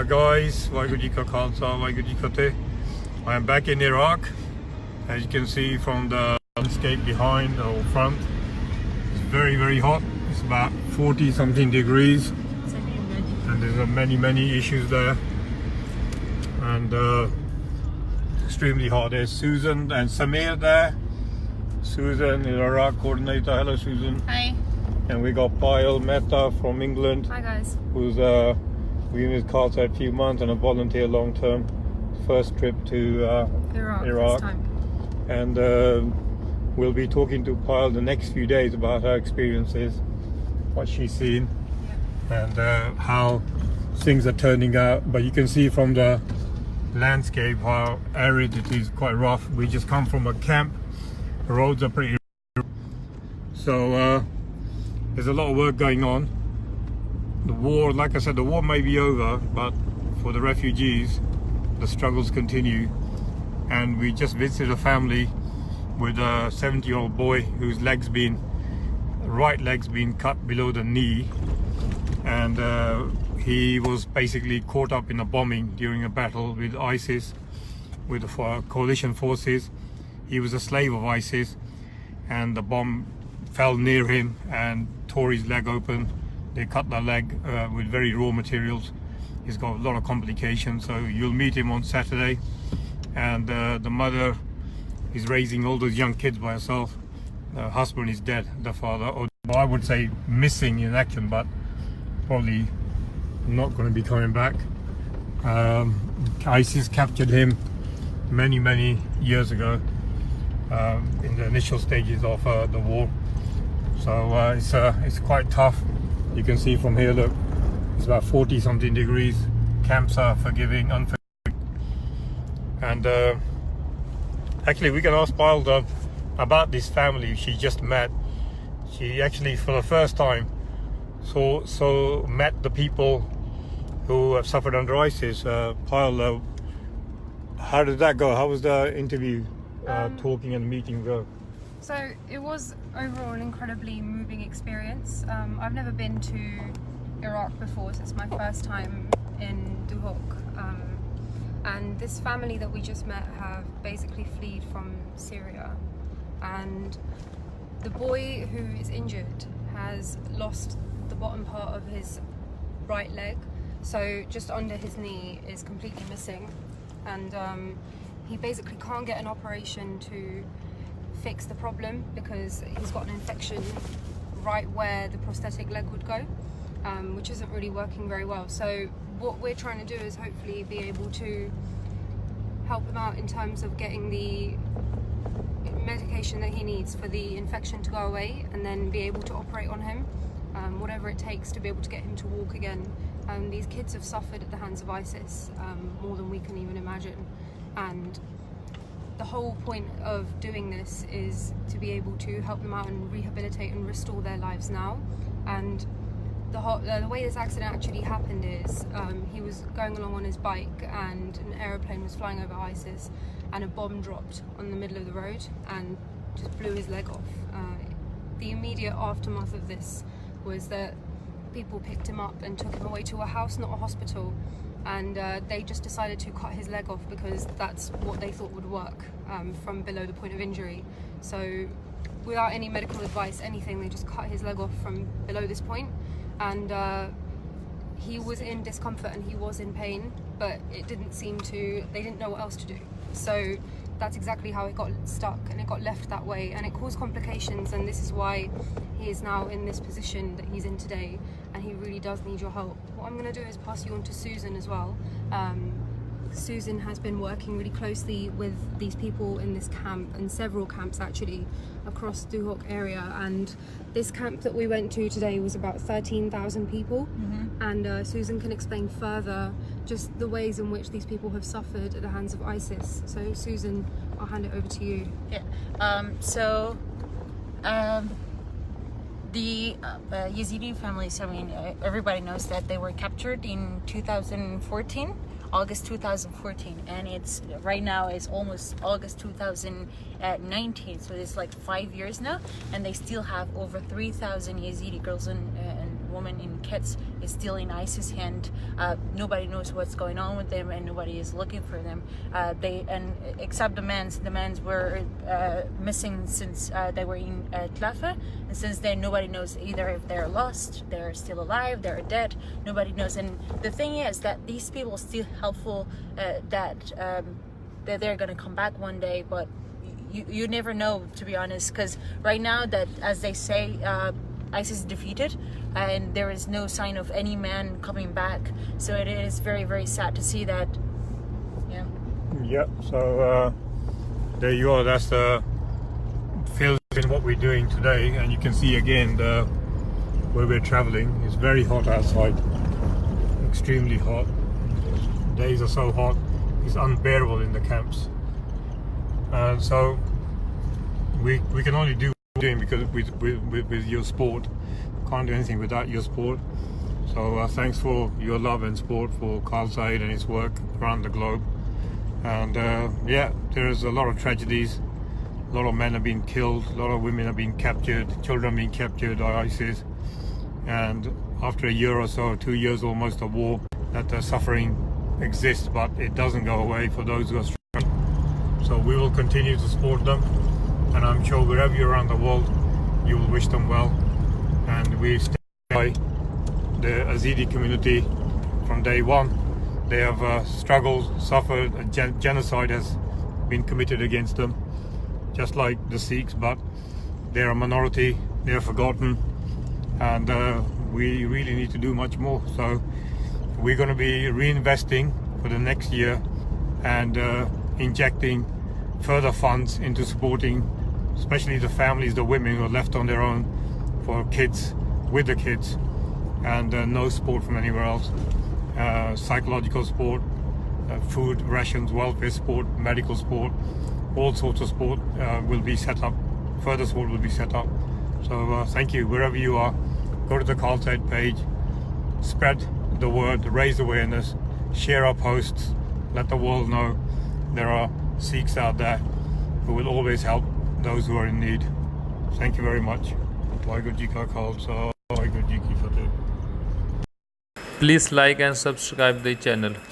Guys, Waheguru Ji Ka Khalsa, Waheguru Ji Ki Fateh. I am back in Iraq. As you can see from the landscape behind or front, it's very, very hot. It's about 40 something degrees, and there's many issues there, and extremely hot. There's Susan and Samir there. Susan is Iraq coordinator. Hello, Susan. Hi. And we got Payal Mehta from England. Hi guys. Who's been with Khalsa a few months and a volunteer long term. First trip to Iraq. This time. And we'll be talking to Payal the next few days about her experiences, what she's seen, and how things are turning out. But you can see from the landscape how arid it is, quite rough. We just come from a camp. The roads are pretty rough. So there's a lot of work going on. The war, like I said, the war may be over, but for the refugees, the struggles continue. And we just visited a family with a 70-year-old boy whose right leg's been cut below the knee, and he was basically caught up in a bombing during a battle with ISIS, with the coalition forces. He was a slave of ISIS, and the bomb fell near him and tore his leg open. They cut the leg with very raw materials. He's got a lot of complications, so you'll meet him on Saturday. And the mother is raising all those young kids by herself. The husband is dead, the father, or I would say missing in action, but probably not going to be coming back. ISIS captured him many years ago in the initial stages of the war. So it's quite tough. You can see from here, look, it's about 40 something degrees. Camps are unforgiving. And actually we can ask Payal about this family she just met. She actually for the first time met the people who have suffered under ISIS. Payal, how did that go? How was the interview, talking and meeting go? So it was overall an incredibly moving experience. I've never been to Iraq before, so it's my first time in Duhok. And this family that we just met have basically fled from Syria. And the boy who is injured has lost the bottom part of his right leg. So just under his knee is completely missing. And he basically can't get an operation to fix the problem because he's got an infection right where the prosthetic leg would go, which isn't really working very well. So what we're trying to do is hopefully be able to help him out in terms of getting the medication that he needs for the infection to go away, and then be able to operate on him, whatever it takes to be able to get him to walk again. These kids have suffered at the hands of ISIS more than we can even imagine, and the whole point of doing this is to be able to help them out and rehabilitate and restore their lives now. And the way this accident actually happened is he was going along on his bike and an aeroplane was flying over ISIS, and a bomb dropped on the middle of the road and just blew his leg off. The immediate aftermath of this was that people picked him up and took him away to a house, not a hospital, and they just decided to cut his leg off because that's what they thought would work from below the point of injury. So without any medical advice, anything, they just cut his leg off from below this point. And he was in discomfort and he was in pain, but they didn't know what else to do. So that's exactly how it got stuck, and it got left that way, and it caused complications, and this is why he is now in this position that he's in today, and he really does need your help. What I'm going to do is pass you on to Susan as well. Susan has been working really closely with these people in this camp, and several camps actually across Duhok area, and this camp that we went to today was about 13,000 people. And Susan can explain further just the ways in which these people have suffered at the hands of ISIS. So Susan, I'll hand it over to you. The Yazidi families, I mean, everybody knows that they were captured in 2014, August 2014, and it's right now is almost August 2019, so it's like 5 years now, and they still have over 3,000 Yazidi girls and women and kids is still in ISIS hand. Nobody knows what's going on with them, and nobody is looking for them. Except the men's were missing since they were in Tlafa, and since then nobody knows either if they're lost, they're still alive, they're dead. Nobody knows. And the thing is that these people are still helpful, that they're gonna come back one day, but you never know, to be honest, because right now, that as they say, ISIS is defeated and there is no sign of any man coming back. So it is very, very sad to see that. Yeah, so there you are. That's the film in what we're doing today, and you can see again where we're traveling. It's very hot outside, extremely hot. Days are so hot, it's unbearable in the camps. And so we can only do what we're doing because with your sport. Can't do anything without your sport. So thanks for your love and support for Khalsa and his work around the globe. And yeah, there's a lot of tragedies. A lot of men have been killed, a lot of women have been captured, children have been captured by ISIS. And after a year or so, 2 years almost of war, that the suffering exists, but it doesn't go away for those who are struggling. So we will continue to support them, and I'm sure wherever you're around the world, you will wish them well. And we stand by the Yazidi community from day one. They have struggled, suffered, genocide has been committed against them, just like the Sikhs, but they're a minority, they're forgotten, and we really need to do much more. So we're going to be reinvesting for the next year and injecting further funds into supporting especially the families, the women who are left on their own, for kids, with the kids, and no support from anywhere else. Psychological support, food rations, welfare support, medical support, all sorts of support will be set up. Further support will be set up. So thank you. Wherever you are, go to the Khalsa page, spread the word, raise awareness, share our posts, let the world know there are Sikhs out there who will always help those who are in need. Thank you very much. Waheguru Ji Ka Khalsa, Waheguru Ji Ki Fateh. Please like and subscribe the channel.